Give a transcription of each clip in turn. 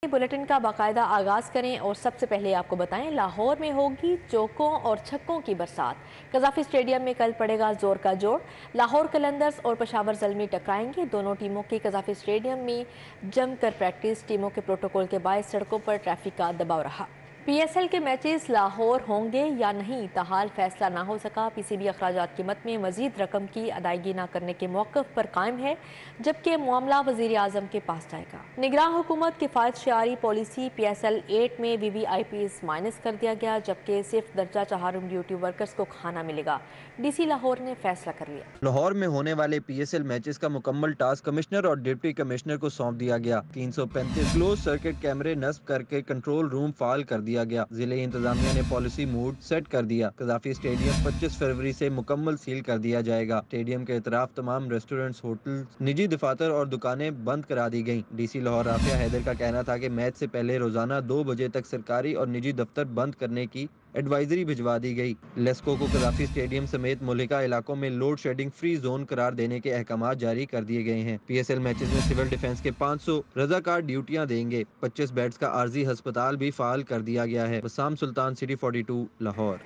Bulletin का बाकायदा आगाज करें और सबसे पहले आपको बताएं, लाहौर में होगी चौकों और छक्कों की बरसात। कज़ाफी स्टेडियम में कल पड़ेगा जोर का जोड़। लाहौर कलंदर्स और पेशावर ज़ल्मी टकराएंगे। दोनों टीमों की कज़ाफी स्टेडियम में जमकर प्रैक्टिस। टीमों के प्रोटोकॉल के बायस सड़कों पर ट्रैफिक का दबाव रहा। PSL के मैचेस लाहौर होंगे या नहीं, ताहाल फैसला ना हो सका। PCB अखराजात कीमत में मजीद रकम की अदायगी न करने के मौक़िफ़ पर कायम है, जबकि मामला वज़ीर आज़म के पास जाएगा। निगरान हुकूमत किफ़ायत शआरी पॉलिसी PSL 8 में VVIPs माइनस कर दिया गया, जबकि सिर्फ दर्जा चहारुम ड्यूटी वर्कर्स को खाना मिलेगा। DC लाहौर ने फैसला कर लिया। लाहौर में होने वाले PSL मैचेस का मुकम्मल टास्क कमिश्नर और डिप्टी कमिश्नर को सौंप दिया गया। 335 क्लोज सर्किट कैमरे नस्ब करके कंट्रोल रूम फाल कर दिया गया। जिले इंतजामिया ने पॉलिसी मूड सेट कर दिया। कज़ाफी स्टेडियम 25 फरवरी से मुकम्मल सील कर दिया जाएगा। स्टेडियम के इतराफ तमाम रेस्टोरेंट्स, होटल, निजी दफातर और दुकानें बंद करा दी गयी। DC लाहौर राफिया हैदर का कहना था कि मैच से पहले रोजाना 2 बजे तक सरकारी और निजी दफ्तर बंद करने की एडवाइजरी भिजवा दी गई। लेस्को को कज़ाफी स्टेडियम समेत मुल्लिका इलाकों में लोड शेडिंग फ्री जोन करार देने के अहकाम जारी कर दिए गए हैं। PSL मैचेस में सिविल डिफेंस के 500 रजाकार ड्यूटियां देंगे। 25 बेड्स का आर्जी अस्पताल भी फाल कर दिया गया है। वसाम सुल्तान, सिटी 42, लाहौर।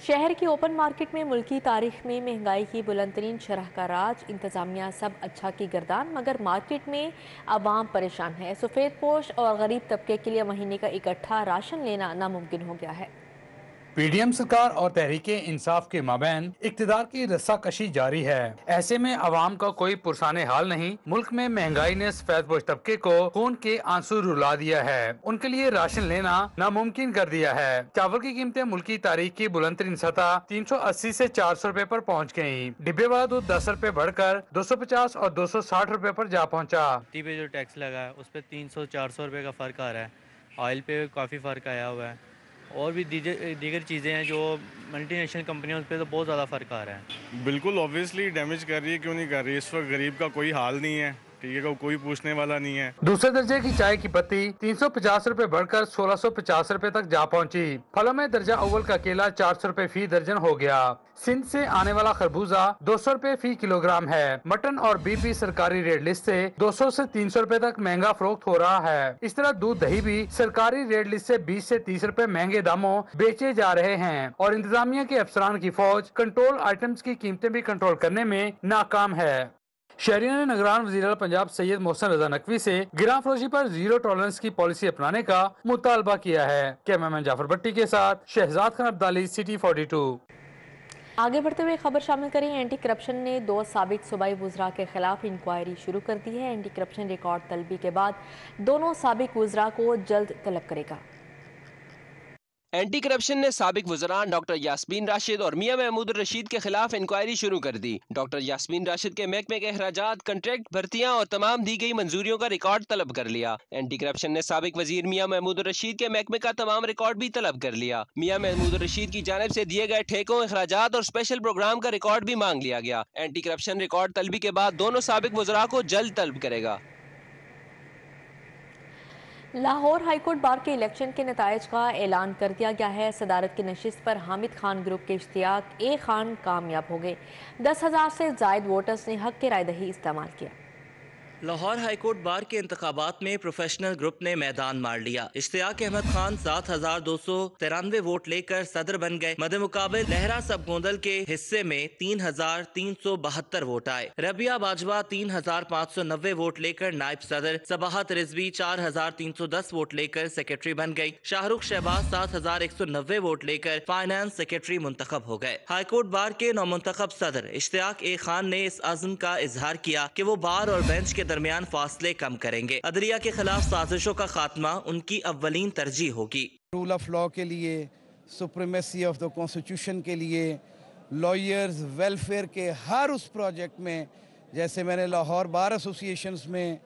शहर की ओपन मार्केट में मुल्की तारीख में महंगाई की बुलंद तरीन शरह का राज। इंतजामिया सब अच्छा की गर्दान, मगर मार्केट में आवाम परेशान है। सफ़ेद पोश और गरीब तबके के लिए महीने का इकट्ठा राशन लेना नामुमकिन हो गया है। PDM सरकार और तहरीके इंसाफ के माबैन इक्तिदार की रस्साकशी जारी है। ऐसे में आवाम का कोई पुरसाने हाल नहीं। मुल्क में महंगाई ने सफेदपोश तबके को खून के आंसू रुला दिया है। उनके लिए राशन लेना नामुमकिन कर दिया है। चावल की कीमतें मुल्की तारीख की बुलंद तरीन सतह 380 से 400 रुपए पर पहुँच गयी। डिब्बे वाला दूध 10 रुपए बढ़कर 250 और 260 रुपए पर जा पहुँचा। पे जो टैक्स लगा है उस पर 300-400 रुपए का फर्क आ रहा है। ऑयल पे काफ़ी फर्क आया हुआ है और भी दीगर चीज़ें हैं जो मल्टीनेशनल कंपनियों पे तो बहुत ज़्यादा फ़र्क आ रहा है। बिल्कुल ऑब्वियसली डैमेज कर रही है, क्यों नहीं कर रही है। इस वक्त गरीब का कोई हाल नहीं है, ठीक है, कोई पूछने वाला नहीं है। दूसरे दर्जे की चाय की पत्ती 350 रुपए बढ़कर 1650 रुपए तक जा पहुंची। फलों में दर्जा अव्वल का केला 400 रुपए फी दर्जन हो गया। सिंध से आने वाला खरबूजा 200 रुपए फी किलोग्राम है। मटन और बीफ भी सरकारी रेट लिस्ट से 200 से 300 रुपए तक महंगा फरोख्त हो रहा है। इस तरह दूध दही भी सरकारी रेट लिस्ट से 20 से 30 रुपए महंगे दामों बेचे जा रहे हैं और इंतजामिया के अफसरान की फौज कंट्रोल आइटम्स की कीमतें भी कंट्रोल करने में नाकाम है। शहरियों ने निगरान वज़ीर पंजाब सैयद मोहसिन रजा नकवी से गिरां फरोशी पर जीरो टॉलरेंस की पॉलिसी अपनाने का मुतालबा किया है। कैमरामैन जाफर भट्टी के साथ शहजाद खान अब्दाली, सिटी 42। आगे बढ़ते हुए खबर शामिल करें। एंटी करप्शन ने 2 साबिक सूबाई वुज़रा के खिलाफ इंक्वायरी शुरू कर दी है। एंटी करप्शन रिकॉर्ड तलबी के बाद दोनों साबिक वुज़रा को जल्द तलब करेगा। एंटी करप्शन ने साबिक वज़रान डॉक्टर यास्मीन राशिद और मियां महमूद रशीद के खिलाफ इंक्वायरी शुरू कर दी। डॉक्टर यास्मीन राशिद के महकमे के अखराजात, कंट्रैक्ट, भर्तियां और तमाम दी गई मंजूरियों का रिकॉर्ड तलब कर लिया। एंटी करप्शन ने साबिक वजीर मियां महमूद रशीद के महकमे का तमाम रिकॉर्ड भी तलब कर लिया। मियां महमूद रशीद की जानिब से दिए गए ठेकों, अखराजात और स्पेशल प्रोग्राम का रिकॉर्ड भी मांग लिया गया। एंटी करप्शन रिकॉर्ड तलबी के बाद दोनों साबिक वज़रा को जल्द तलब करेगा। लाहौर हाईकोर्ट बार के इलेक्शन के नताइज का ऐलान कर दिया गया है। सदारत की नशिस्त पर हामिद खान ग्रुप के इश्तियाक ए खान कामयाब हो गए। 10,000 से जायद वोटर्स ने हक के राय दही इस्तेमाल किया। लाहौर हाईकोर्ट बार के इंतखाबात में प्रोफेशनल ग्रुप ने मैदान मार लिया। इश्तियाक अहमद खान 7,293 वोट लेकर सदर बन गए। मदे मुकाबले लहरा सब गोंदल के हिस्से में 3,372 वोट आए। रबिया बाजवा 3,590 वोट लेकर नायब सदर, सबाहत रिजवी 4,310 वोट लेकर सेक्रेटरी बन गई। शाहरुख शहबाज 7,190 वोट लेकर फाइनेंस सेक्रेटरी मुंतखब हो गए। हाईकोर्ट बार के नौमुंतखब सदर इश्तियाक ए खान ने इस अज़्म का इजहार किया कि वो बार और बेंच के दरमियान फासले कम करेंगे। अदलिया के खिलाफ साजिशों का खात्मा उनकी अव्वलीन तरजीह होगी। रूल ऑफ लॉ के लिए, सुप्रीमेसी ऑफ द कॉन्स्टिट्यूशन के लिए, लॉयर्स वेलफेयर के हर उस प्रोजेक्ट में, जैसे मैंने लाहौर बार एसोसिएशंस में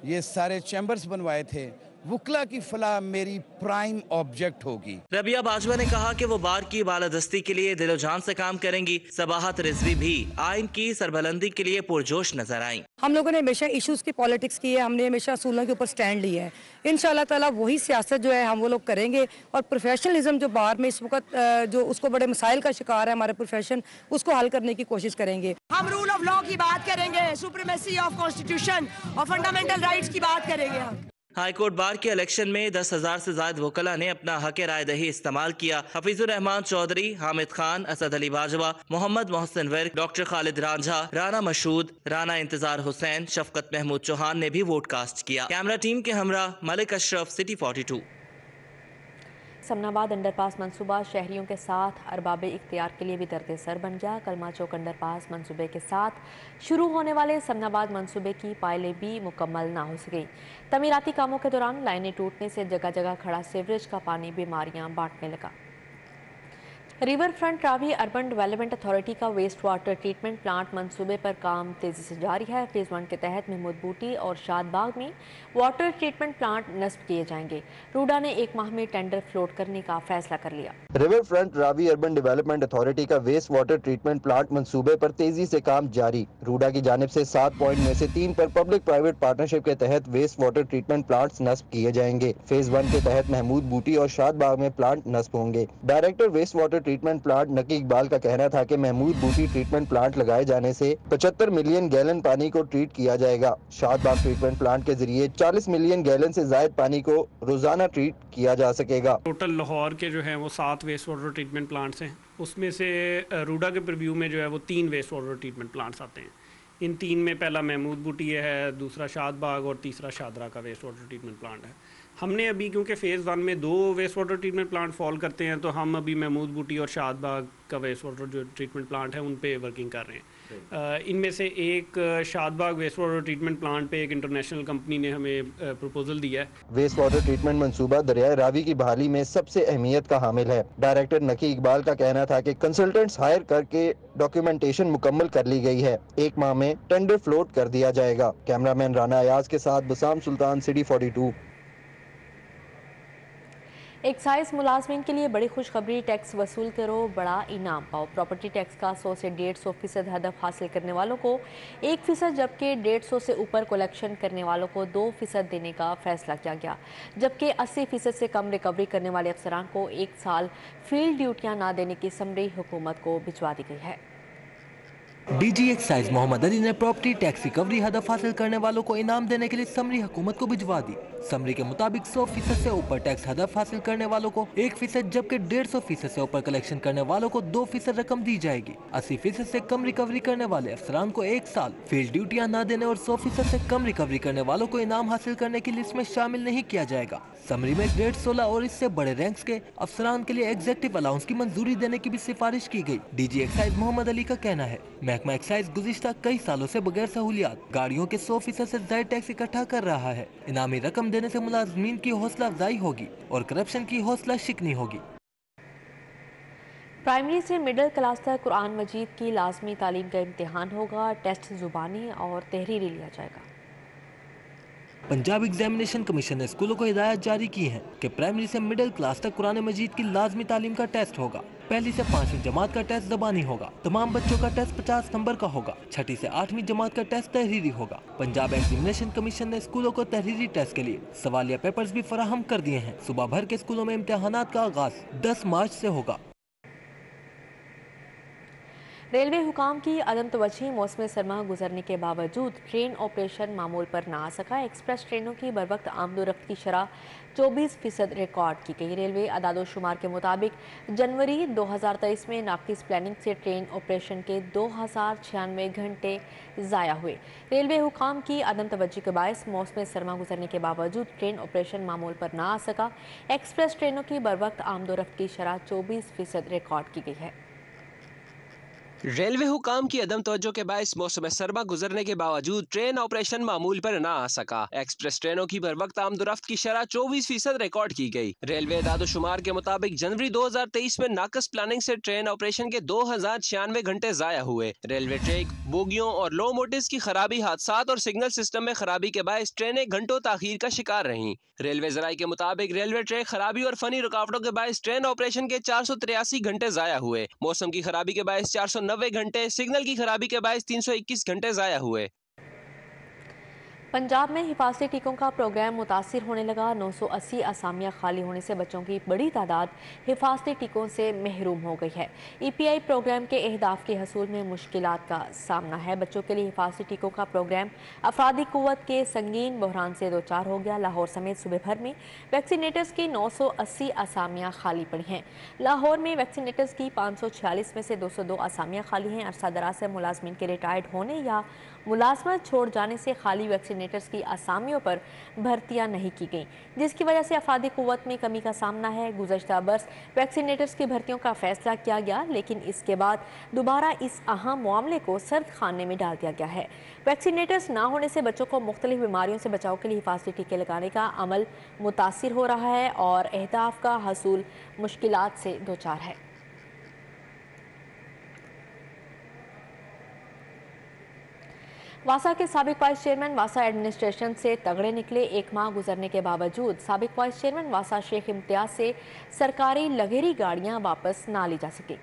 ये सारे चैम्बर्स बनवाए थे, वुकला की फलाह मेरी प्राइम ऑब्जेक्ट होगी। रबिया बाजवा ने कहा कि वो बार की बालादस्ती के लिए दिलो जान से काम करेंगी। सबाहत रिजवी भी आइन की सरबलंदी के लिए पुरजोश नजर आई। हम लोगों ने हमेशा इश्यूज की पॉलिटिक्स की है, हमने हमेशा असूलों के ऊपर स्टैंड लिया है। इंशाल्लाह ताला वही सियासत जो है हम वो लोग करेंगे और प्रोफेशनलिज्म जो बार में इस वक्त जो उसको बड़े मसाइल का शिकार है हमारे प्रोफेशन, उसको हल करने की कोशिश करेंगे। हम रूल ऑफ लॉ की बात करेंगे, सुप्रीमेसी ऑफ कॉन्स्टिट्यूशन और फंडामेंटल राइट्स की बात करेंगे हम। हाई कोर्ट बार के इलेक्शन में 10,000 से ज्यादा वकला ने अपना हक राय दही इस्तेमाल किया। हफीजुर रहमान चौधरी, हामिद खान, असद अली बाजवा, मोहम्मद मोहसिन विर्क, डॉक्टर खालिद रांझा, राना मशहूद, राना इंतजार हुसैन, शफकत महमूद चौहान ने भी वोट कास्ट किया। कैमरा टीम के हमरा मलिक अशरफ, सिटी 42। समनाबाद अंडरपास मंसूबा शहरियों के साथ अरबाब इख्तियार के लिए भी दर्द सर बन गया। कलमा चौक अंडरपास मंसूबे के साथ शुरू होने वाले समनाबाद मंसूबे की पायलें भी मुकम्मल ना हो सकी। तमीराती कामों के दौरान लाइनें टूटने से जगह जगह खड़ा सीवरेज का पानी बीमारियां बांटने लगा। River front Ravi urban development authority का वेस्ट वाटर ट्रीटमेंट प्लांट मंसूबे पर काम तेजी से जारी है। फेज 1 के तहत महमूद बूटी और शादबाग में वाटर ट्रीटमेंट प्लांट नस्ब किए जाएंगे। रूडा ने 1 माह में टेंडर फ्लोट करने का फैसला कर लिया। River front Ravi urban development authority का वेस्ट वाटर ट्रीटमेंट प्लांट मंसूबे पर तेजी से काम जारी। रूडा की जानिब से 7 पॉइंट में से 3 पर पब्लिक प्राइवेट पार्टनरशिप के तहत वेस्ट वाटर ट्रीटमेंट प्लांट नस्ब किए जाएंगे। फेज 1 के तहत महमूद बूटी और शादबाग में प्लांट नस्ब होंगे। Director waste water treatment plant Naqi Iqbal का कहना था कि महमूद बूटी ट्रीटमेंट प्लांट लगाए जाने से 75 मिलियन गैलन पानी को ट्रीट किया जाएगा। शादबाग ट्रीटमेंट प्लांट के जरिए 40 मिलियन गैलन से ज्यादा पानी को रोजाना ट्रीट किया जा सकेगा। टोटल लाहौर के जो है वो 7 वेस्ट वाटर ट्रीटमेंट प्लांट्स हैं, उसमें से रूडा के प्रीव्यू में जो है वो 3 वेस्ट वाटर ट्रीटमेंट प्लांट्स आते हैं। इन 3 में पहला महमूद बूटी है, दूसरा शादबाग और तीसरा शादरा का वेस्ट वाटर ट्रीटमेंट प्लांट है। हमने अभी क्योंकि फ़ेज़ 1 में 2 waste water treatment plant fall करते हैं, तो हम अभी महमूद बूटी और शादबाग का वेस्ट वाटर जो ट्रीटमेंट प्लांट है उन पे वर्किंग कर रहे हैं। इनमें से एक Shadbagh waste water treatment plant पे एक इंटरनेशनल कंपनी ने हमें प्रपोजल दिया है। वेस्ट वाटर ट्रीटमेंट मंसूबा दरियाए रावी की बहाली में सबसे अहमियत का हामिल है। डायरेक्टर नकी इकबाल का कहना था कि कंसल्टेंट्स हायर करके डॉक्यूमेंटेशन मुकम्मल कर ली गई है। 1 माह में टेंडर फ्लोट कर दिया जाएगा। कैमरामैन राना अयाज के साथ बसाम सुल्तान, सिटी 42। एक्साइज मुलाजमीन के लिए बड़ी खुशखबरी, टैक्स वसूल करो, बड़ा इनाम पाओ। प्रॉपर्टी टैक्स का 100 से 150% हदफ हासिल करने वालों को 1%, जबकि 150 से ऊपर कलेक्शन करने वालों को 2% देने का फैसला किया गया। जबकि 80% से कम रिकवरी करने वाले अफसरान को 1 साल फील्ड ड्यूटियां ना देने की समरी हुकूमत को भिजवा दी गई है। डीजी एक्साइज मोहम्मद अली ने प्रॉपर्टी टैक्स रिकवरी हदफ हासिल करने वालों को इनाम देने के लिए समरी हुकूमत को भिजवा दी। समरी के मुताबिक 100% से ऊपर टैक्स हदफ हासिल करने वालों को 1%, जबकि 150% से ऊपर कलेक्शन करने वालों को 2% रकम दी जाएगी। 80% से कम रिकवरी करने वाले अफसरान को 1 साल फील्ड ड्यूटियां न देने और 100% से कम रिकवरी करने वालों को इनाम हासिल करने की लिस्ट में शामिल नहीं किया जाएगा। समरी में ग्रेड 16 और इससे बड़े रैंक्स के अफसरान के लिए एग्जेक्टिव अलाउंस की मंजूरी देने की भी सिफारिश की गई। डीजी एक्साइज मोहम्मद अली का कहना है, महकमा एक्साइज गुज़िश्ता कई सालों से बगैर सहूलियात गाड़ियों के 100% से ज्यादा टैक्स इकट्ठा कर रहा है। इनामी रकम देने से मुलाजमीन की हौसला अफजाई होगी और करप्शन की हौसला शिकनी होगी। प्राइमरी से मिडिल क्लास तक कुरान मजीद की लाजमी तालीम का इम्तिहान होगा। टेस्ट जुबानी और तहरीरी लिया जाएगा। पंजाब एग्जामिनेशन कमीशन ने स्कूलों को हिदायत जारी की है कि प्राइमरी से मिडिल क्लास तक कुरान मजीद की लाजमी तालीम का टेस्ट होगा। पहली से 5वीं जमात का टेस्ट ज़बानी होगा। तमाम बच्चों का टेस्ट 50 नंबर का होगा। 6ठी से 8वीं जमात का टेस्ट तहरीरी होगा। पंजाब एग्जामिनेशन कमीशन ने स्कूलों को तहरीरी टेस्ट के लिए सवालिया पेपर्स भी फराहम कर दिए हैं। सुबह भर के स्कूलों में इम्तिहानात का आगाज 10 मार्च से होगा। रेलवे हुकाम की अदम तवज्जोही मौसम सरमा गुजरने के बावजूद ट्रेन ऑपरेशन मामूल पर ना आ सका। एक्सप्रेस ट्रेनों की बरवक्त आमदोरफ्त की शरह 24% रिकॉर्ड की गई। रेलवे अदाद-ओ-शुमार के मुताबिक जनवरी 2023 में नाकिस प्लानिंग से ट्रेन ऑपरेशन के 2096 घंटे ज़ाया हुए। रेलवे हुकाम की अदम तवज्जोही के बायस मौसम सरमा गुजरने के बावजूद ट्रेन ऑपरेशन मामूल पर ना आ सका। एक्सप्रेस ट्रेनों की बरवक्त आमदोरफ्त की शरह 24% रिकॉर्ड की गई है। रेलवे हुकाम की अदम तवज्जो के बायस मौसम सरमा गुजरने के बावजूद ट्रेन ऑपरेशन मामूल पर ना आ सका। एक्सप्रेस ट्रेनों की बरवक्त आमदोरफ्त की शरह 24% रिकॉर्ड की गई। रेलवे अदाद-ओ-शुमार के मुताबिक जनवरी 2023 में नाकस प्लानिंग से ट्रेन ऑपरेशन के 2096 घंटे ज़ाया हुए। रेलवे ट्रैक, बोगियों और लोकोमोटिव्स की खराबी, हादसात और सिग्नल सिस्टम में खराबी के बायस ट्रेनें घंटों ताखीर का शिकार रहीं। रेलवे ज़राए के मुताबिक रेलवे ट्रैक खराबी और फनी रुकावटों के बायस ट्रेन ऑपरेशन के 483 घंटे ज़ाया हुए। मौसम की खराबी के बायस 490 घंटे, सिग्नल की खराबी के बायस 321 घंटे ज़ाया हुए। पंजाब में हिफाजती टीकों का प्रोग्राम मुतासिर होने लगा। 980 असामियाँ खाली होने से बच्चों की बड़ी तादाद हिफाजती टीकों से महरूम हो गई है। EPI प्रोग्राम के अहदाफ के हसूल में मुश्किलात का सामना है। बच्चों के लिए हिफाजती टीकों का प्रोग्राम अफरादी कुव्वत के संगीन बहरान से दो चार हो गया। लाहौर समेत सूबे भर में वैक्सीनेटर्स की 980 असामियाँ खाली पड़ी हैं। लाहौर में वैक्सीनेटर्स की 546 में से 202 असामियाँ खाली हैं। अरसा दराज से मुलाजमीन के रिटायर्ड होने या मुलाजमत छोड़ जाने से खाली वैक्सीनेटर्स की असामियों पर भर्तियां नहीं की गईं, जिसकी वजह से अफरादी कुव्वत में कमी का सामना है। गुज़श्ता बरस वैक्सीनेटर्स की भर्तियों का फैसला किया गया, लेकिन इसके बाद दोबारा इस अहम मामले को सर्द खाने में डाल दिया गया है। वैक्सीनेटर्स ना होने से बच्चों को मुख्तलिफ बीमारियों से बचाव के लिए हिफाजती टीके लगाने का अमल मुतासिर हो रहा है और अहदाफ का हसूल मुश्किलात से दो चार है। वासा के साबिक वाइस चेयरमैन वासा एडमिनिस्ट्रेशन से तगड़े निकले। एक माह गुजरने के बावजूद साबिक वाइस चेयरमैन वासा शेख इम्तियाज से सरकारी लगेरी गाड़ियां वापस ना ली जा सकी।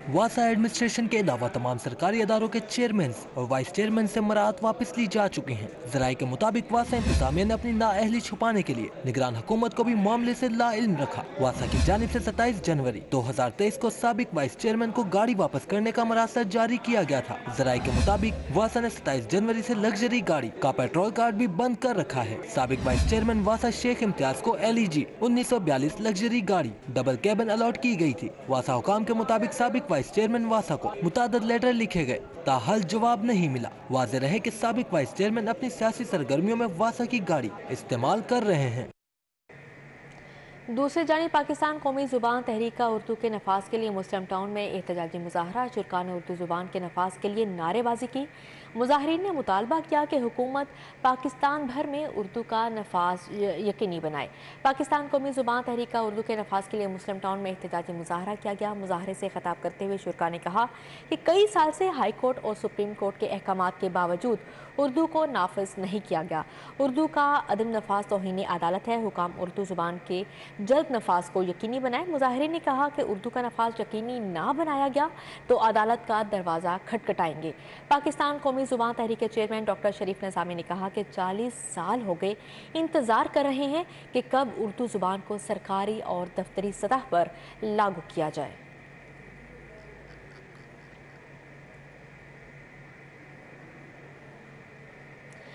वासा एडमिनिस्ट्रेशन के अलावा तमाम सरकारी अदारों के चेयरमैन और वाइस चेयरमैन से मराद वापस ली जा चुकी हैं। जराये के मुताबिक वासा इंतजामिया ने अपनी नाअहली छुपाने के लिए निगरान हुकूमत को भी मामले से लाइल्म रखा। वासा की जानिब से 27 जनवरी 2023 को साबिक वाइस चेयरमैन को गाड़ी वापस करने का मरासला जारी किया गया था। जराये के मुताबिक वासा ने 27 जनवरी से लग्जरी गाड़ी का पेट्रोल कार्ड भी बंद कर रखा है। साबिक वाइस चेयरमैन वासा शेख इम्तियाज को LEG 1942 लग्जरी गाड़ी डबल कैबिन अलॉट की गई थी। वासा हुकाम के मुताबिक साबिक वाइस चेयरमैन वासा को मुतादद लेटर लिखे गए, ताहल जवाब नहीं मिला। वाज़ेह रहे कि साबिक वाइस चेयरमैन अपनी सियासी सरगर्मियों में वासा की गाड़ी इस्तेमाल कर रहे हैं। दूसरी जानिब पाकिस्तान कौमी ज़ुबान तहरीक का उर्दू के नफाज के लिए मुस्लिम टाउन में एहतजाजी मुजाहरा। शुरका ने उर्दू ज़ुबान के नफाज के लिए नारेबाजी की। मुजाहिरीन ने मुतालबा किया कि हुकूमत पाकिस्तान भर में उर्दू का नफाज यकीनी बनाए। पाकिस्तान कौमी ज़ुबान तहरीक का उर्दू के नफाज के लिए मुस्लिम टाउन में एहतजाजी मुजाहरा किया गया। मुजाहरे से खिताब करते हुए शुरका ने कहा कि कई साल से हाई कोर्ट और सुप्रीम कोर्ट के अहकामात के बावजूद उर्दू को नाफिज नहीं किया गया। उर्दू का अदम नफाज तौहीन अदालत है। हुकाम उर्दू ज़ुबान के जल्द नफाज को यकीनी बनाए। मुजाहिरीन ने कहा कि उर्दू का नफाज यकीनी ना बनाया गया तो अदालत का दरवाज़ा खटखटाएंगे। पाकिस्तान कौमी ज़ुबान तहरीक के चेयरमैन डॉक्टर शरीफ निज़ामी ने कहा कि 40 साल हो गए इंतज़ार कर रहे हैं कि कब उर्दू ज़ुबान को सरकारी और दफ्तरी सतह पर लागू किया जाए।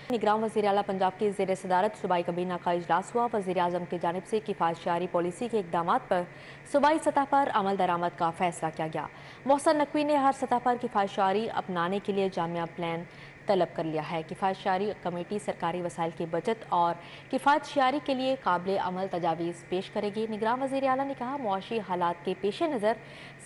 निगरान वज़ीर आला पंजाब की ज़ेर सदारत सूबाई काबीना का इजलास हुआ। वज़ीर आज़म की जानिब से किफ़ायतशारी पॉलिसी के इक़दामात पर सूबाई सतह पर अमल दरामद का फैसला किया गया। मोहसिन नकवी ने हर सतह पर किफ़ायतशारी अपनाने के लिए जामिया प्लान तलब कर लिया है। किफ़ायतशारी कमेटी सरकारी वसाइल की बचत और किफ़ायतशारी के लिए काबिल अमल तजावीज़ पेश करेगी। निगरान वज़ीर आला ने कहा मुआशी हालात के पेश नज़र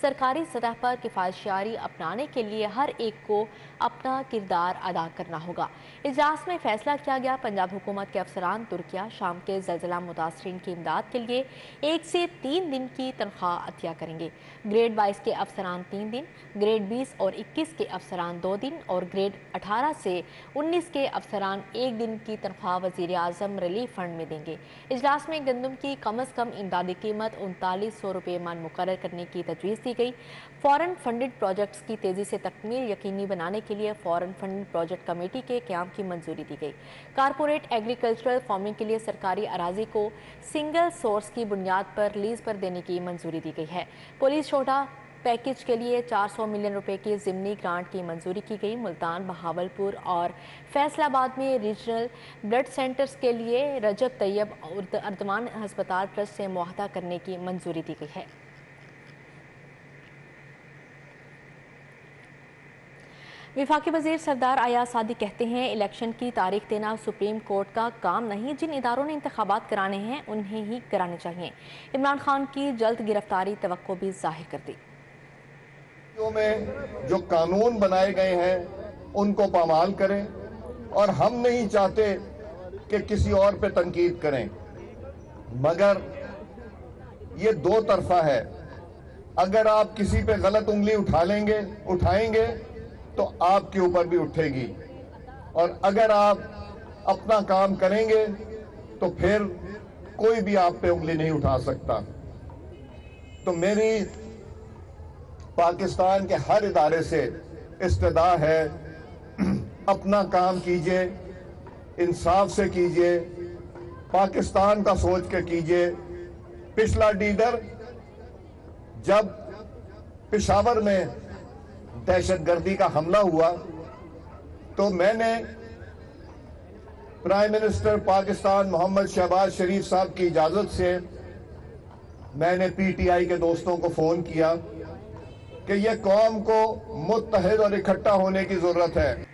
सरकारी सतह पर किफ़ायतशारी अपनाने के लिए हर एक को अपना किरदार अदा करना होगा। इजलास में फैसला किया गया पंजाब हुकूमत के अफसरान तुर्किया शाम के ज़लज़ला मुतासरीन की इमदाद के लिए 1 से 3 दिन की तनख्वाह अतिया करेंगे। ग्रेड 22 के अफसरान 3 दिन, ग्रेड 20 और 21 के अफसरान 2 दिन और ग्रेड 18 से 19 के अफसरान 1 दिन की तनख्वाह वज़ीर आज़म रिलीफ फंड में देंगे। इजलास में गंदम की कम अज़ कम इमदादी कीमत 3900 रुपये मन मुकर्रर करने की तजवीज़ दी गई। फॉरेन फंडेड प्रोजेक्ट्स की तेज़ी से तकमील यकीनी बनाने के लिए फॉरेन फंडेड प्रोजेक्ट कमेटी के क़याम की मंजूरी दी गई। कारपोरेट एग्रीकल्चरल फार्मिंग के लिए सरकारी अराजी को सिंगल सोर्स की बुनियाद पर लीज पर देने की मंजूरी दी गई है। पुलिस शोधा पैकेज के लिए 400 मिलियन रुपए की ज़िमनी ग्रांट की मंजूरी की गई। मुल्तान, बहावलपुर और फैसलाबाद में रीजनल ब्लड सेंटर्स के लिए रजब तैयब अर्दमान हस्पताल ट्रस्ट से मुआहदा करने की मंजूरी दी गई है। वफाकी वज़ीर सरदार अयाज सादी कहते हैं इलेक्शन की तारीख देना सुप्रीम कोर्ट का काम नहीं, जिन इदारों ने इंतखाबात कराने हैं उन्हें ही कराने चाहिए। इमरान खान की जल्द गिरफ्तारी तवक्को भी जाहिर कर दी। में जो कानून बनाए गए हैं उनको पामाल करें और हम नहीं चाहते कि किसी और पे तनकीद करें, मगर ये दो तरफा है। अगर आप किसी पे गलत उंगली उठाएंगे तो आपके ऊपर भी उठेगी, और अगर आप अपना काम करेंगे तो फिर कोई भी आप पे उंगली नहीं उठा सकता। तो मेरी पाकिस्तान के हर इदारे से इस्तदा है, अपना काम कीजिए, इंसाफ से कीजिए, पाकिस्तान का सोच के कीजिए। पिछला लीडर जब पेशावर में दहशतगर्दी का हमला हुआ तो मैंने प्राइम मिनिस्टर पाकिस्तान मोहम्मद शहबाज शरीफ साहब की इजाजत से मैंने पीटीआई के दोस्तों को फोन किया कि यह कौम को मुत्तहिद और इकट्ठा होने की जरूरत है।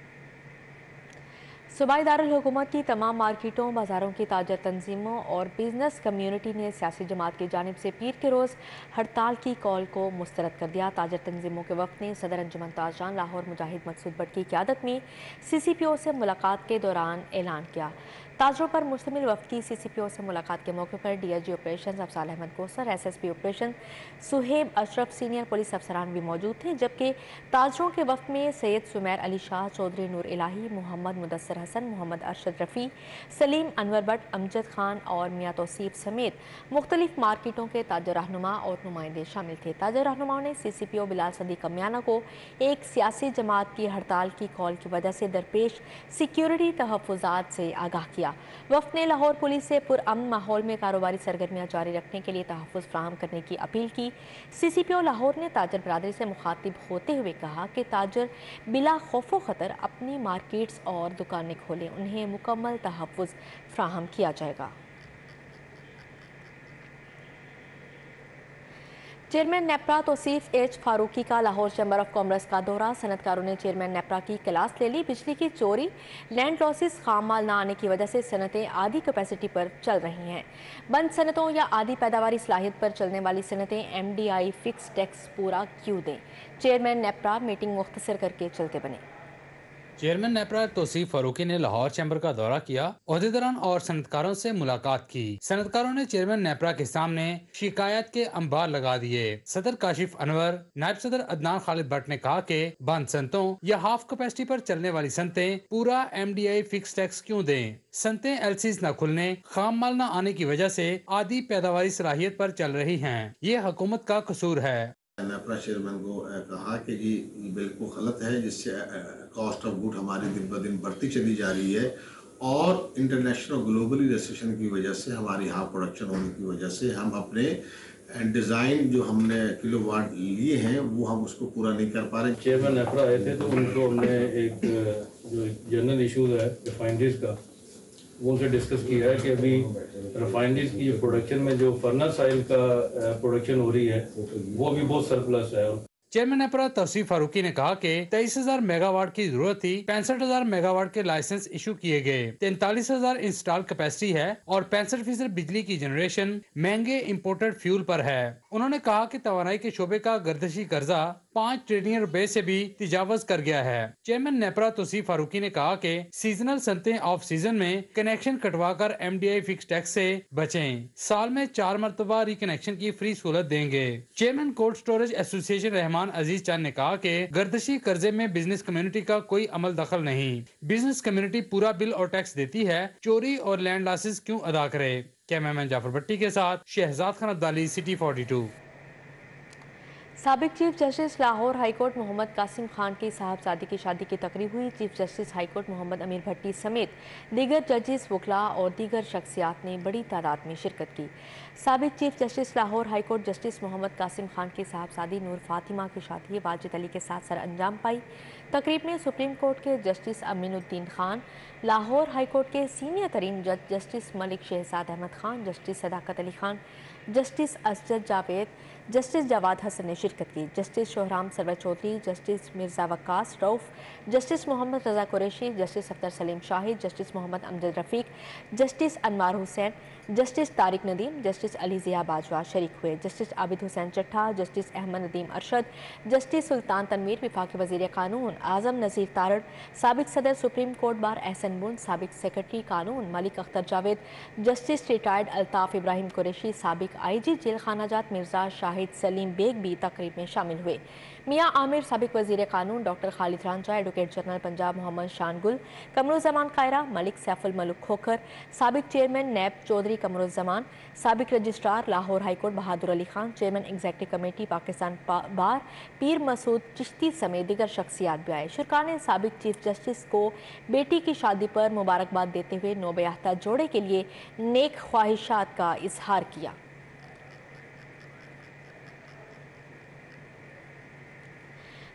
सूबाई दारुल हुकूमत की तमाम मार्केटों, बाजारों की ताजर तंजीमों और बिजनेस कम्युनिटी ने सियासी जमात की जानिब से पीर के रोज़ हड़ताल की कॉल को मुस्तरद कर दिया। ताजर तंजीमों के वक्त ने सदर अंजुमन ताजरान लाहौर मुजाहिद मकसूद भट्ट की क़यादत में CCPO से मुलाकात के दौरान ऐलान किया। ताजरों पर मुश्तमिल वफ़द की CCPO से मुलाकात के मौके पर DIG operation Afzal Ahmad Kausar, SSP operation Suhaib Ashraf, senior police अफसरान भी मौजूद थे, जबकि ताजरों के वफ़द में सैयद सुमैर अली शाह, चौधरी नूर इलाही, मोहम्मद मुदस्सर हसन, मोहम्मद अरशद रफ़ी, सलीम अनवर भट्ट, अमजद खान और मियाँ तौसीफ समेत मुख्तलिफ मार्केटों के ताजर रहनुमा और नुमाइंदे शामिल थे। ताजर रहनुमाओं ने CCPO बिलाल सदीक कमियाना को एक सियासी जमात की हड़ताल की कॉल की वजह से दरपेश सिक्योरिटी तहफ़्फ़ुज़ात से आगाह किया। वफ़द ने लाहौर पुलिस से पुरअमन माहौल में कारोबारी सरगर्मियाँ जारी रखने के लिए तहफ़्फ़ुज़ फराहम करने की अपील की। CCPO लाहौर ने ताजर बरादरी से मुखातिब होते हुए कहा कि ताजर बिला खौफो ख़तर अपनी मार्केट्स और दुकानें खोलें, उन्हें मुकम्मल तहफ़्फ़ुज़ फराहम किया जाएगा। चेयरमैन नेप्रा तौसीफ H फारूकी का लाहौर चैम्बर ऑफ कॉमर्स का दौरा। सनतकारों ने चेयरमैन नेप्रा की क्लास ले ली। बिजली की चोरी, लैंड लॉसेस, खाम माल न आने की वजह से सनतें आधी कैपेसिटी पर चल रही हैं। बंद सनतों या आधी पैदावारी सलाहियत पर चलने वाली सनतें MDI फिक्स टैक्स पूरा क्यों दें? चेयरमैन नेप्रा मीटिंग मुख्तसर करके चलते बने। चेयरमैन नेप्रा तौसीफ फारूकी ने लाहौर चैम्बर का दौरा किया, ओहदेदारान और सनतकारों से मुलाकात की। सनतकारों ने चेयरमैन नेप्रा के सामने शिकायत के अंबार लगा दिए। सदर काशिफ अनवर, नायब सदर अदनान खालिद भट्ट ने कहा कि बंद सनतों या हाफ कैपेसिटी पर चलने वाली सनतें पूरा MDI फिक्स टैक्स क्यों दें? सनतें LCs न खुलने, खाम माल न आने की वजह से आधी पैदावारी सलाहियत पर चल रही हैं। ये हुकूमत का कसूर है। नेप्रा चेयरमैन को कहा कि जी बिल्कुल गलत है, जिससे कॉस्ट ऑफ गुड हमारी दिन ब दिन बढ़ती चली जा रही है और इंटरनेशनल ग्लोबली रिसेशन की वजह से, हमारी यहाँ प्रोडक्शन होने की वजह से हम अपने डिज़ाइन जो हमने किलोवाट लिए हैं वो हम उसको पूरा नहीं कर पा रहे। चेयरमैन नेप्रा आए थे तो उनको हमने एक जो जनरल इशूज़ है रिफाइनरीज का वो उनसे डिस्कस किया है कि अभी रिफाइनरीज की जो प्रोडक्शन में जो फर्नेस ऑयल का प्रोडक्शन हो रही है वो भी बहुत सरप्लस है। चेयरमैन नेप्रा तौसीफ फारूकी ने कहा कि 23,000 मेगावाट की जरूरत थी, 65,000 मेगावाट के लाइसेंस इशू किए गए, 43,000 इंस्टॉल कैपेसिटी है और 65% बिजली की जनरेशन महंगे इंपोर्टेड फ्यूल पर है। उन्होंने कहा कि तवानाई के शोबे का गर्दिशी कर्जा 5 ट्रिलियन रुपए से भी तिजावज कर गया है। चेयरमैन नेप्रा तौसीफ फारूकी ने कहा कि सीजनल सनतें ऑफ सीजन में कनेक्शन कटवाकर MDI फिक्स टैक्स से बचें। साल में 4 मरतबा रिकनेक्शन की फ्री सहूलत देंगे। Chairman cold storage association Rahman Aziz Chand ने कहा कि गर्दिशी कर्जे में बिजनेस कम्युनिटी का कोई अमल दखल नहीं। बिजनेस कम्युनिटी पूरा बिल और टैक्स देती है, चोरी और लैंड लॉसेस क्यों अदा करे? कैमरामैन जाफर भट्टी के साथ शहजाद खान अब्दाली, सिटी 42। साबिक chief justice Lahore high court Muhammad Qasim Khan की साहबजादी की शादी की तकरीब हुई। चीफ जस्टिस हाईकोर्ट मोहम्मद अमीर भट्टी समेत दीगर जजेस, वकला और दीगर शख्सियात ने बड़ी तादाद में शिरकत की। साबिक chief justice Lahore high court justice Muhammad Qasim Khan की साहबजादी नूर फातिमा की शादी वाजिद अली के साथ सर अंजाम पाई। तकरीब में सुप्रीम कोर्ट के जस्टिस अमीनुद्दीन खान, लाहौर हाईकोर्ट के सीनियर तरीन जज justice Malik Shahzad Ahmad Khan, justice Sadaqat Ali Khan, justice Asjad Javed, justice Jawad Hasan ने शिरकत की। Justice Shahram Sarwar Chaudhry, justice Mirza Waqas Rauf, justice Muhammad Raza Qureshi, justice Akhtar Saleem Shahid, justice Muhammad Amjad Rafiq, justice Anwaar Hussain, justice Tariq Nadeem, justice Ali Zia Bajwa शरीक हुए। Justice Abid Hussain Chatha, justice Ahmad Nadeem Arshad, justice Sultan Tanveer, विफाकी वज़ीर कानून आज़म नज़ीर तारड़, साबिक सदर सुप्रीम कोर्ट बार एहसन बुंद, साबिक सेक्रेटरी कानून मलिक अख्तर जावेद, जस्टिस रिटायर्ड अल्ताफ़ इब्राहिम कुरैशी, साबिक IG जेल खानाजात मिर्ज़ा शाहिद सलीम बेग भी तकरीब में शामिल हुए। मियाँ आमिर, साबिक वज़ीर कानून doctor Khalid Ranjha, advocate general Punjab Muhammad Shan Gul, Qamaruzzaman Kaira, Malik Saiful Malook Khokhar, साबिक चेयरमैन नैब चौधरी चौधरी कमरुज़्ज़मान, साबिक registrar Lahore high court Bahadur Ali Khan, chairman executive committee Pakistan bar Pir Masood Chishti समेत दीगर शख्सियात भी आए। शुरका ने साबिक चीफ जस्टिस को बेटी की शादी पर मुबारकबाद देते हुए नौबयाफ्ता जोड़े के लिए नेक ख्वाहिशात का इजहार किया।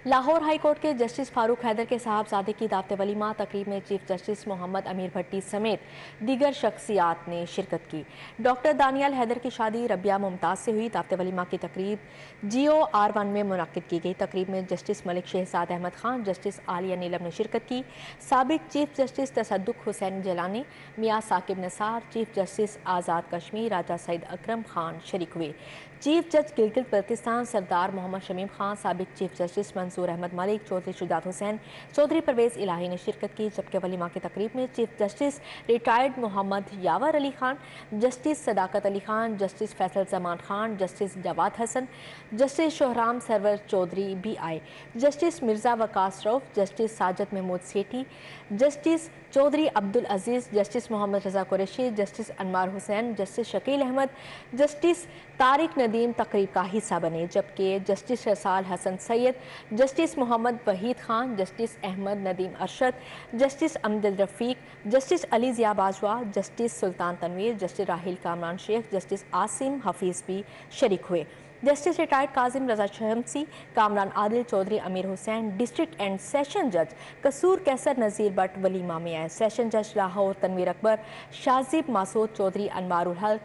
लाहौर हाई कोर्ट के जस्टिस फारूक हैदर के साहबजादे की दावत वलीमा तकरीब में चीफ जस्टिस मोहम्मद अमीर भट्टी समेत दीगर शख्सियात ने शिरकत की। डॉक्टर दानियाल हैदर की शादी रबिया मुमताज़ से हुई। दावत वलीमा की तकरीब GOR1 में मुनक्किद की गई। तकरीब में जस्टिस मलिक शहजाद अहमद खान, जस्टिस आलिया नीलम ने शिरकत की। साबिक चीफ जस्टिस तसद्दुक हुसैन जिलानी, मियाँ साकिब निसार, चीफ जस्टिस आज़ाद कश्मीर, राजा सईद अकरम खान शरीक हुए। चीफ जज गिलगित बल्तिस्तान सरदार मोहम्मद शमीम खान, साबिक चीफ जस्टिस मंसूर अहमद मलिक, चौधरी शुजात हुसैन, चौधरी परवेज़ इलाही ने शिरकत की। जबकि वलीमा की तकरीब में chief justice retired Muhammad Yawar Ali Khan, justice Sadaqat Ali Khan, justice Faisal Zaman Khan, justice Jawad Hasan, justice Shahram Sarwar Chaudhry भी आए। Justice Mirza Waqas Rauf, justice Sajid Mehmood Sethi, justice Chaudhry Abdul Aziz, justice Muhammad Raza Qureshi, justice Anwaar Hussain, justice Shakeel Ahmad, justice Tariq Nadeem तकरीब का हिस्सा बने। जबकि justice Rasaal Hasan Syed, justice Muhammad Waheed Khan, justice Ahmad Nadeem Arshad, justice Amjad Rafiq, justice Ali Zia Bajwa, justice Sultan Tanveer, justice Raheel Kamran Sheikh, justice Asim Hafeez भी शरीक हुए। Justice retired Kazim Raza Shamsi, Kamran Adil, Chaudhry Amir Hussain, district and session जज कसूर कैसर नज़ीर बट वलीमा में आए। सेशन जज लाहौर तनवीर अकबर, शाजिब मासूद, चौधरी अनवारुल हक,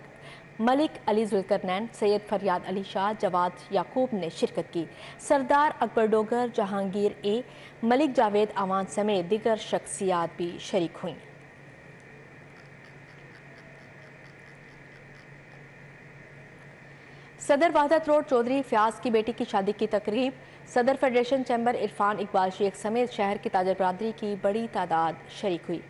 मलिक अली जुल्करनैन, सैयद फरियाद अली शाह, जवाद याकूब ने शिरकत की। सरदार अकबर डोगर, जहांगीर ए, मलिक जावेद अवान समेत दीगर शख्सियात भी शरीक हुई। सदर वहदत रोड चौधरी फ्याज की बेटी की शादी की तकरीब, सदर फेडरेशन चैम्बर इरफान इकबाल शेख समेत शहर की ताजर बरादरी की बड़ी तादाद शरीक हुई।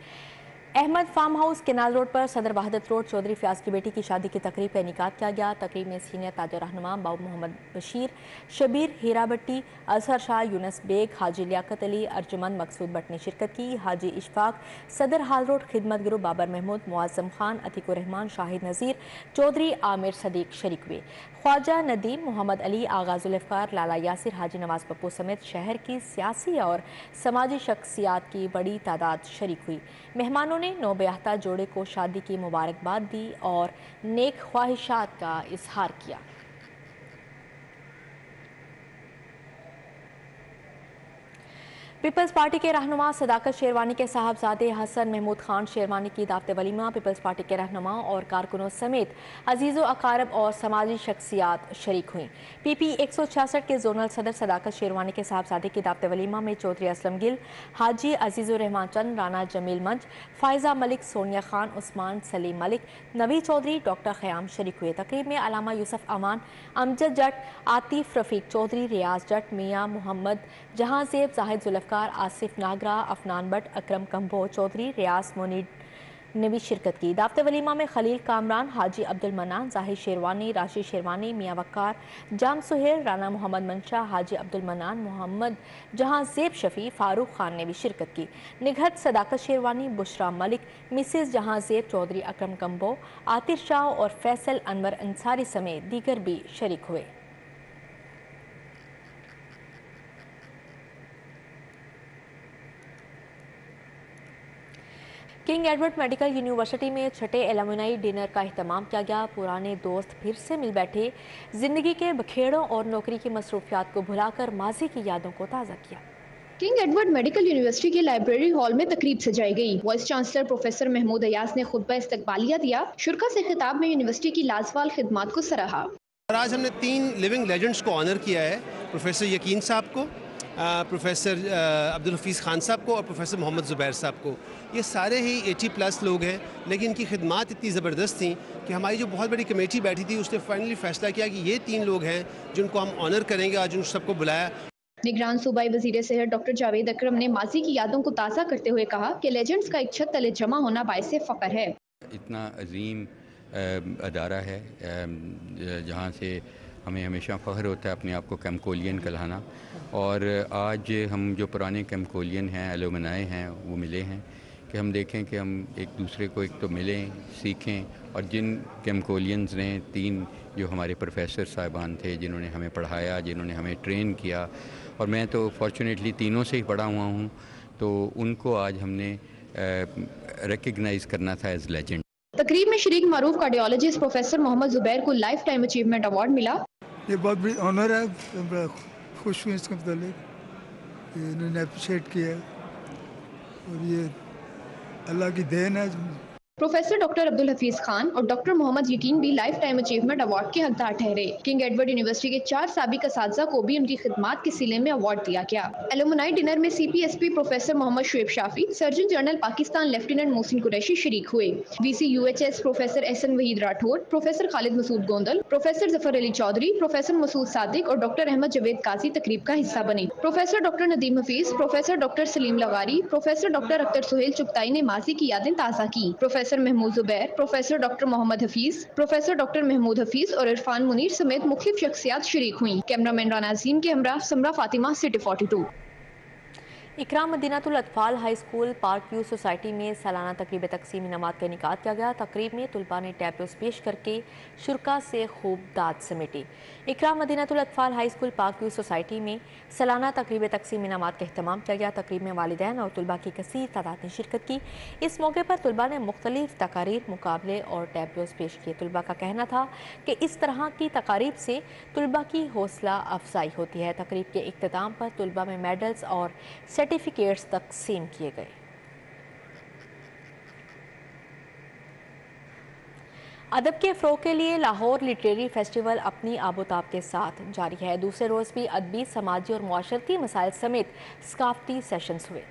Ahmad farm house canal road पर सदर वहदत रोड चौधरी फ्याज की बेटी की शादी की तकरीब का इनेकाद किया गया। तकरीब में सीनियर ताजर रहनुमा बाबू मोहम्मद बशीर, शबीर हीरा भट्टी, अजहर शाह, यूनस बेग, हाजी लियाकत अली, अर्जुमंद मकसूद भट्ट ने शिरकत की। हाजी इशफाक, सदर हाल रोड खिदमत गुरु बाबर महमूद, मुआज़म खान, अतीकुर रहमान, शाहिद नज़ीर, चौधरी आमिर सदीक शरीक हुए। ख्वाजा नदीम, मोहम्मद अली, आगाजुल अफ़कार, लाला यासिर, हाजी नवाज पप्पू समेत शहर की सियासी और समाजी शख्सियात की बड़ी तादाद शरीक हुई। मेहमानों ने नौबयाफ्ता जोड़े को शादी की मुबारकबाद दी और नेक ख्वाहिशात का इजहार किया। पीपल्स पार्टी के रहनुमा सदाकत शेरवानी के साहबजादे हसन महमूद खान शेरवानी की दावत वलीमा पीपल्स पार्टी के रहनुमा और कारकुनों समेत अजीज़ो अकारब और समाजी शख्सियात शरीक हुई। PP 166 के जोनल सदर सदाकत शेरवानी के साहबजादे की दावत वलीमा में चौधरी असलम गिल, हाजी अजीज़ुर रहमान चंद, राना जमील मंच, फ़ायज़ा मलिक, सोनिया खान, उस्मान सलीम मलिक, नवी चौधरी, डॉक्टर ख़याम शरीक हुए। तकरीब में अलामा यूसुफ अमान, अमजद जट, आतिफ रफ़ीक चौधरी, रियाज जट, मियाँ मोहम्मद जहांजेब, जाहिद जुल्फ़कार, आसिफ नागरा, अफनान बट, अकरम कंबो चौधरी, रियाज मुनीर ने भी शिरकत की। दावत वलीमा में खलील कामरान, हाजी अब्दुल मनान, जाहिद शेरवानी, राशिद शेरवानी, मियाँ वक्कार, जाम सुहेल, राना मोहम्मद मंशा, हाजी अब्दुल मनान, मोहम्मद जहांजेब शफ़ी, फारूक खान ने भी शिरकत की। निगहत सदाकत शेरवानी, बुशरा मलिक, मिसेस जहांजेब चौधरी, अकरम कंबो, आतिश शाह और फैसल अनवर अंसारी समेत दीगर भी शरीक हुए। किंग एडवर्ड मेडिकल यूनिवर्सिटी में छठे एलुमनाई डिनर का अहतमाम किया गया। पुराने दोस्त फिर से मिल बैठे, जिंदगी के बखेड़ों और नौकरी की मसरूफियात को भुलाकर माजी की यादों को ताज़ा किया। किंग एडवर्ड मेडिकल यूनिवर्सिटी के लाइब्रेरी हॉल में तकरीब सजाई गई। Vice chancellor professor Mahmood Ayaz ने खुतबा इस्तकबालिया दिया। शुरा से खिताब में यूनिवर्सिटी की लाजवाल खिदमात को सराहा। आज हमने 3 लिविंग लेजेंड्स को ऑनर किया है, प्रोफेसर यकीन साहब को, प्रोफेसर अब्दुल हफीज़ खान साहब को और प्रोफेसर मोहम्मद ज़ुबैर साहब को। ये सारे ही 80+ लोग हैं, लेकिन इनकी खिदमात इतनी ज़बरदस्त थी कि हमारी जो बहुत बड़ी कमेटी बैठी थी उसने फाइनली फैसला किया कि ये 3 लोग हैं जिनको हम ऑनर करेंगे। आज उन सबको बुलाया। निगरान सूबाई वजीर सेहत डॉक्टर जावेद अकरम ने माजी की यादों को ताज़ा करते हुए कहा कि लेजेंड्स का एक छत तले जमा होना बाइसे फ़ख्र है। इतना अजीम अदारा है जहाँ से हमें हमेशा फ़ख्र होता है अपने आप को कैमकोलियन कहलाना, और आज हम जो पुराने कैमकोलियन हैं, एलुमनाई हैं, वो मिले हैं कि हम देखें कि हम एक दूसरे को एक तो मिलें, सीखें اور جن کیمکولینز نے 3 جو ہمارے پروفیسر صاحبان تھے جنہوں نے ہمیں پڑھایا، جنہوں نے ہمیں ٹرین کیا، اور میں تو فارچونیٹلی تینوں سے ہی پڑھا ہوا ہوں، تو ان کو آج ہم نے ریکگنائز کرنا تھا ایز لیجنڈ۔ تقریب میں شریک معروف کارڈیولوجسٹ پروفیسر محمد زبیر کو لائف ٹائم اچیومنٹ ایوارڈ ملا۔ یہ بہت بڑی آنر ہے، بڑا خوش ہوں اس کے متعلق، انہوں نے اپریشیٹ کیا اور یہ اللہ کی دین ہے۔ پروفیسر ڈاکٹر عبدالحفیظ خان اور ڈاکٹر محمد یقین بھی لائف ٹائم اچیومنٹ ایوارڈ کے حقدار ٹھہرے۔ کنگ ایڈورڈ یونیورسٹی کے 4 سابق اساتذہ کو بھی ان کی خدمات کے صلے میں ایوارڈ دیا گیا۔ ایلومنائی ڈنر میں C P S P professor Muhammad Shoaib Shafi, surgeon general Pakistan lieutenant Mohsin Qureshi شریک ہوئے۔ V C U H S professor Ahsan Waheed Rathore, professor Khalid Masood Gondal, professor Zafar Ali Chaudhry, professor Masood Sadiq اور ڈاکٹر احمد جاوید قاضی تقریب کا حصہ بنے۔ Professor doctor Nadeem Hafeez, professor doctor Saleem لغاری، پروفیسر ڈاکٹر اختر سہیل چغتائی نے ماضی کی یادیں تازہ کی۔ پروفیسر محمود زبیر، پروفیسر ڈاکٹر محمد حفیظ، پروفیسر ڈاکٹر محمود حفیظ اور عرفان منیر سمیت مختلف شخصیات شریک ہوئیں۔ کیمرامین رانا عظیم کے ہمراہ Samra Fatima, city 42۔ Ikram Madina Alatfal high school park view society میں سالانہ تقریب تقسیم انعامات کا انعقاد کیا گیا۔ تقریب میں طلباء نے ٹیپلوز پیش کر کے شرکاء سے خوب داد سمیٹی۔ Ikram Madina Alatfal high school park view society میں سالانہ تقریب تقسیم انعامات کا اہتمام کیا گیا۔ تقریب میں والدین اور طلباء کی کثیر تعداد نے شرکت کی۔ اس موقع پر طلباء نے مختلف تقاریر، مقابلے اور ٹیپلوز پیش کیے۔ طلباء کا کہنا تھا کہ اس طرح کی تقاریب سے طلباء کی حوصلہ افزائی ہوتی ہے۔ تقریب کے اختتام پر طلباء میں میڈلز اور سرٹیفکیٹس تقسیم کیے گئے۔ ادب کے فروغ کے لیے لاہور لٹریری فیسٹیول اپنی آب و تاب کے ساتھ جاری ہے۔ دوسرے روز بھی ادبی، سماجی اور معاشرتی مسائل سمیت ثقافتی سیشنز ہوئے۔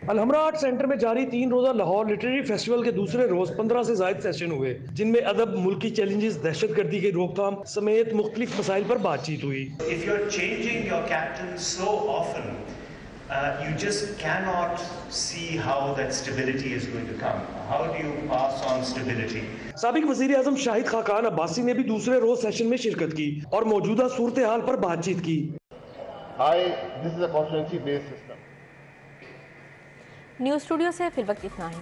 الحمرا آرٹ سینٹر میں جاری 3 روزہ لاہور لٹریری فیسٹیول کے دوسرے روز 15 سے زائد سیشن ہوئے، جن میں ادب، ملکی چیلنجز، دہشت گردی کی روک تھام سمیت مختلف مسائل پر بات چیت ہوئی۔ You just cannot see how that stability is going to come. How do you pass on stability? سابق وزیر اعظم شاہد خاقان عباسی نے بھی دوسرے روز سیشن میں شرکت کی اور موجودہ صورتحال پر بات چیت کی۔ This is a constituency based system. News studio سے فی الوقت اتنا ہی۔